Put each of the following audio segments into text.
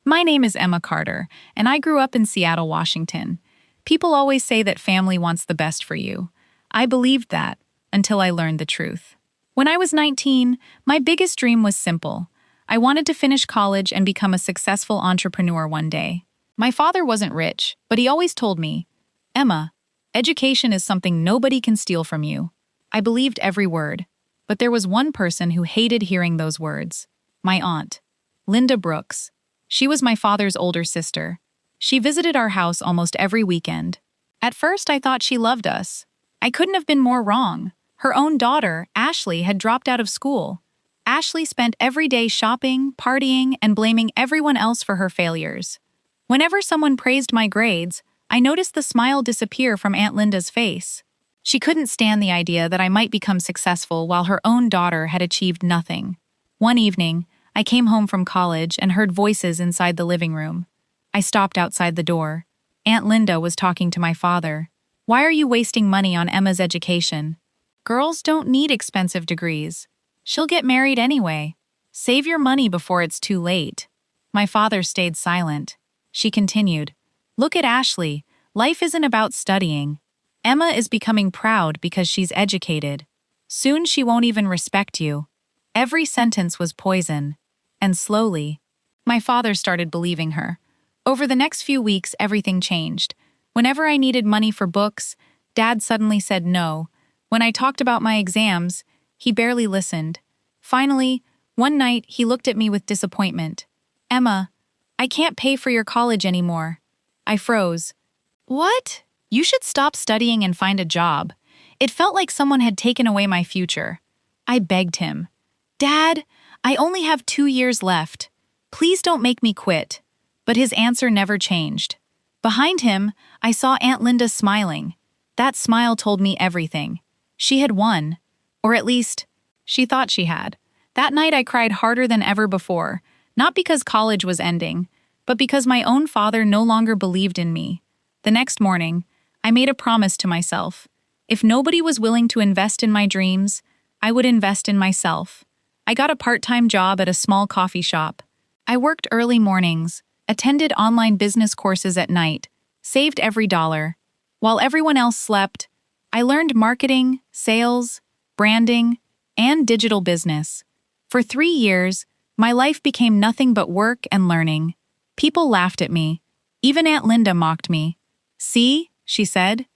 My name is Emma Carter, and I grew up in Seattle, Washington. People always say that family wants the best for you. I believed that until I learned the truth. When I was 19, my biggest dream was simple. I wanted to finish college and become a successful entrepreneur one day. My father wasn't rich, but he always told me, "Emma, education is something nobody can steal from you." I believed every word, but there was one person who hated hearing those words. My aunt, Linda Brooks. She was my father's older sister. She visited our house almost every weekend. At first, I thought she loved us. I couldn't have been more wrong. Her own daughter, Ashley, had dropped out of school. Ashley spent every day shopping, partying, and blaming everyone else for her failures. Whenever someone praised my grades, I noticed the smile disappear from Aunt Linda's face. She couldn't stand the idea that I might become successful while her own daughter had achieved nothing. One evening, I came home from college and heard voices inside the living room. I stopped outside the door. Aunt Linda was talking to my father. "Why are you wasting money on Emma's education? Girls don't need expensive degrees. She'll get married anyway. Save your money before it's too late." My father stayed silent. She continued, "Look at Ashley. Life isn't about studying. Emma is becoming proud because she's educated. Soon she won't even respect you." Every sentence was poison. And slowly, my father started believing her. Over the next few weeks, everything changed. Whenever I needed money for books, Dad suddenly said no. When I talked about my exams, he barely listened. Finally, one night, he looked at me with disappointment. "Emma, I can't pay for your college anymore." I froze. "What? You should stop studying and find a job." It felt like someone had taken away my future. I begged him, "Dad, I only have 2 years left. Please don't make me quit." But his answer never changed. Behind him, I saw Aunt Linda smiling. That smile told me everything. She had won. Or at least, she thought she had. That night I cried harder than ever before, not because college was ending, but because my own father no longer believed in me. The next morning, I made a promise to myself. If nobody was willing to invest in my dreams, I would invest in myself. I got a part-time job at a small coffee shop. I worked early mornings, attended online business courses at night, saved every dollar. While everyone else slept, I learned marketing, sales, branding, and digital business. For 3 years, my life became nothing but work and learning. People laughed at me. Even Aunt Linda mocked me. "See," she said.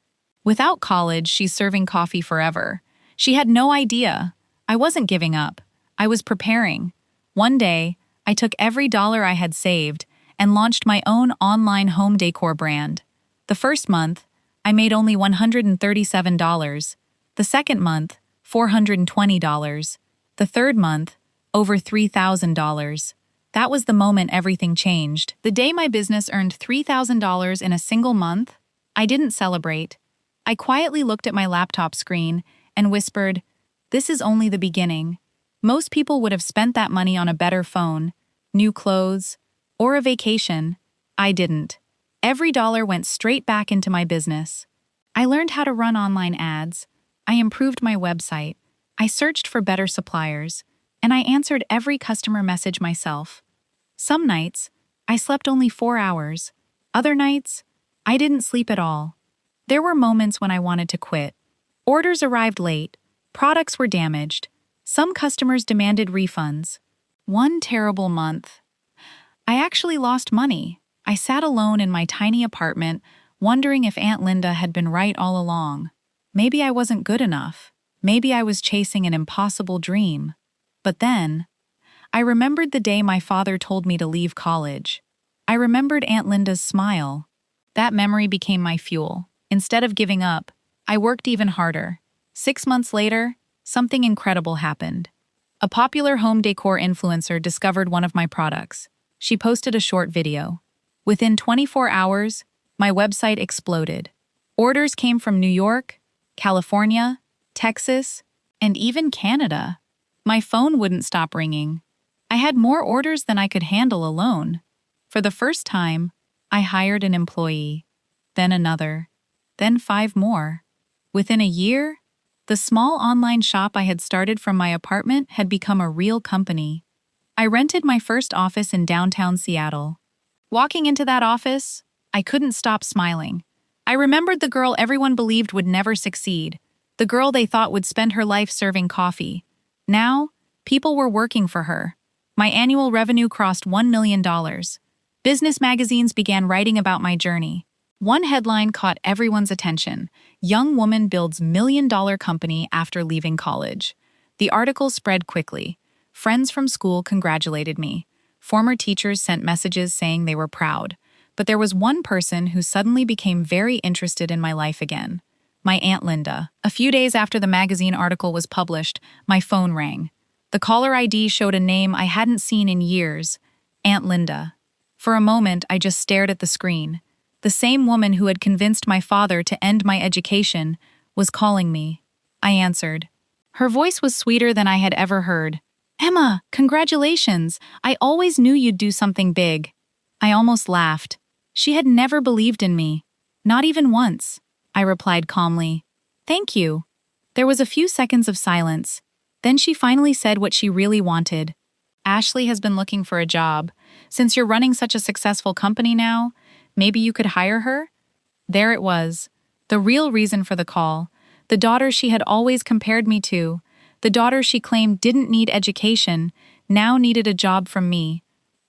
Without college, she's serving coffee forever. She had no idea. I wasn't giving up. I was preparing. One day, I took every dollar I had saved and launched my own online home decor brand. The first month, I made only $137. The second month, $420. The third month, over $3,000. That was the moment everything changed. The day my business earned $3,000 in a single month, I didn't celebrate. I quietly looked at my laptop screen and whispered, "This is only the beginning." Most people would have spent that money on a better phone, new clothes, or a vacation. I didn't. Every dollar went straight back into my business. I learned how to run online ads. I improved my website. I searched for better suppliers, and I answered every customer message myself. Some nights, I slept only 4 hours. Other nights, I didn't sleep at all. There were moments when I wanted to quit. Orders arrived late. Products were damaged. Some customers demanded refunds. One terrible month, I actually lost money. I sat alone in my tiny apartment, wondering if Aunt Linda had been right all along. Maybe I wasn't good enough. Maybe I was chasing an impossible dream. But then, I remembered the day my father told me to leave college. I remembered Aunt Linda's smile. That memory became my fuel. Instead of giving up, I worked even harder. 6 months later, something incredible happened. A popular home decor influencer discovered one of my products. She posted a short video. Within 24 hours, my website exploded. Orders came from New York, California, Texas, and even Canada. My phone wouldn't stop ringing. I had more orders than I could handle alone. For the first time, I hired an employee, then another, then 5 more. Within a year, the small online shop I had started from my apartment had become a real company. I rented my first office in downtown Seattle. Walking into that office, I couldn't stop smiling. I remembered the girl everyone believed would never succeed, the girl they thought would spend her life serving coffee. Now, people were working for her. My annual revenue crossed $1 million. Business magazines began writing about my journey. One headline caught everyone's attention: "Young woman builds $1 million company after leaving college." The article spread quickly. Friends from school congratulated me. Former teachers sent messages saying they were proud. But there was one person who suddenly became very interested in my life again. My Aunt Linda. A few days after the magazine article was published, my phone rang. The caller ID showed a name I hadn't seen in years: Aunt Linda. For a moment, I just stared at the screen. The same woman who had convinced my father to end my education was calling me. I answered. Her voice was sweeter than I had ever heard. "Emma, congratulations! I always knew you'd do something big." I almost laughed. She had never believed in me. Not even once. I replied calmly. "Thank you." There was a few seconds of silence. Then she finally said what she really wanted. "Ashley has been looking for a job. Since you're running such a successful company now, maybe you could hire her?" There it was. The real reason for the call. The daughter she had always compared me to. The daughter she claimed didn't need education, now needed a job from me.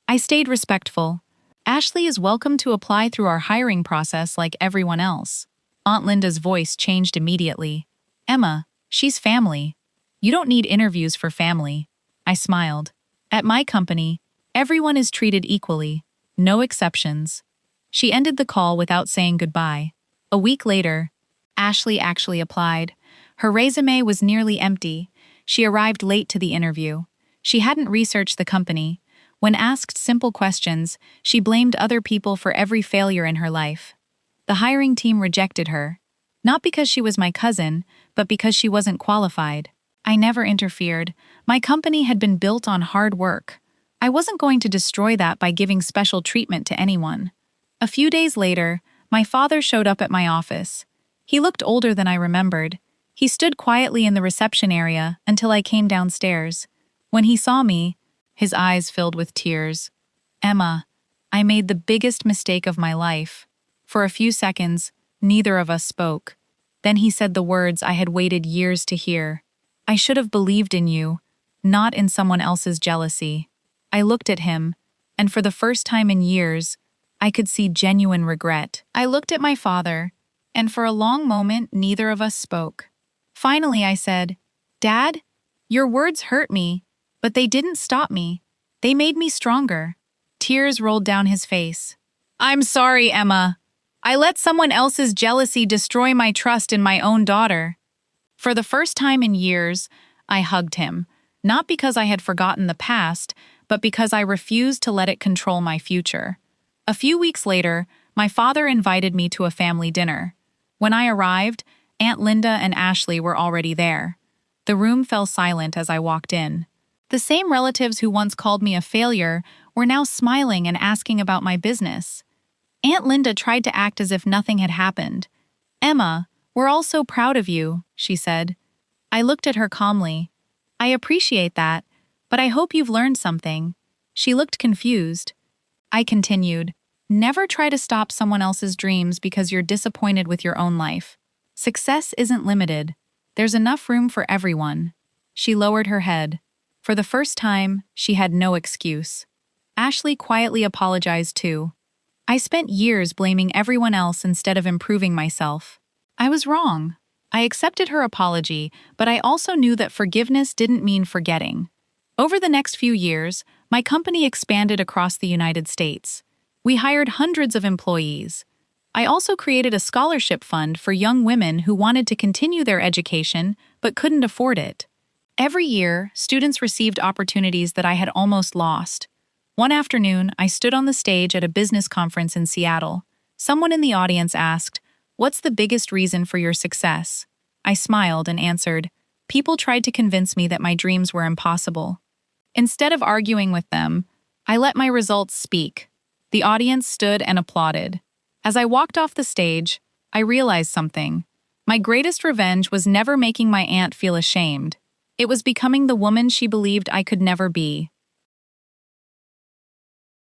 I stayed respectful. "Ashley is welcome to apply through our hiring process like everyone else." Aunt Linda's voice changed immediately. "Emma, she's family. You don't need interviews for family." I smiled. "At my company, everyone is treated equally. No exceptions." She ended the call without saying goodbye. A week later, Ashley actually applied. Her resume was nearly empty. She arrived late to the interview. She hadn't researched the company. When asked simple questions, she blamed other people for every failure in her life. The hiring team rejected her, not because she was my cousin, but because she wasn't qualified. I never interfered. My company had been built on hard work. I wasn't going to destroy that by giving special treatment to anyone. A few days later, my father showed up at my office. He looked older than I remembered. He stood quietly in the reception area until I came downstairs. When he saw me, his eyes filled with tears. "Emma, I made the biggest mistake of my life." For a few seconds, neither of us spoke. Then he said the words I had waited years to hear. "I should have believed in you, not in someone else's jealousy." I looked at him, and for the first time in years, I could see genuine regret. I looked at my father, and for a long moment, neither of us spoke. Finally, I said, "Dad, your words hurt me, but they didn't stop me. They made me stronger." Tears rolled down his face. "I'm sorry, Emma. I let someone else's jealousy destroy my trust in my own daughter." For the first time in years, I hugged him, not because I had forgotten the past, but because I refused to let it control my future. A few weeks later, my father invited me to a family dinner. When I arrived, Aunt Linda and Ashley were already there. The room fell silent as I walked in. The same relatives who once called me a failure were now smiling and asking about my business. Aunt Linda tried to act as if nothing had happened. "Emma, we're all so proud of you," she said. I looked at her calmly. "I appreciate that, but I hope you've learned something." She looked confused. I continued, "Never try to stop someone else's dreams because you're disappointed with your own life. Success isn't limited. There's enough room for everyone." She lowered her head. For the first time, she had no excuse. Ashley quietly apologized too. I spent years blaming everyone else instead of improving myself. I was wrong. I accepted her apology, but I also knew that forgiveness didn't mean forgetting. Over the next few years, my company expanded across the United States. We hired hundreds of employees. I also created a scholarship fund for young women who wanted to continue their education but couldn't afford it. Every year, students received opportunities that I had almost lost. One afternoon, I stood on the stage at a business conference in Seattle. Someone in the audience asked, "What's the biggest reason for your success?" I smiled and answered, "People tried to convince me that my dreams were impossible." Instead of arguing with them, I let my results speak. The audience stood and applauded. As I walked off the stage, I realized something. My greatest revenge was never making my aunt feel ashamed. It was becoming the woman she believed I could never be.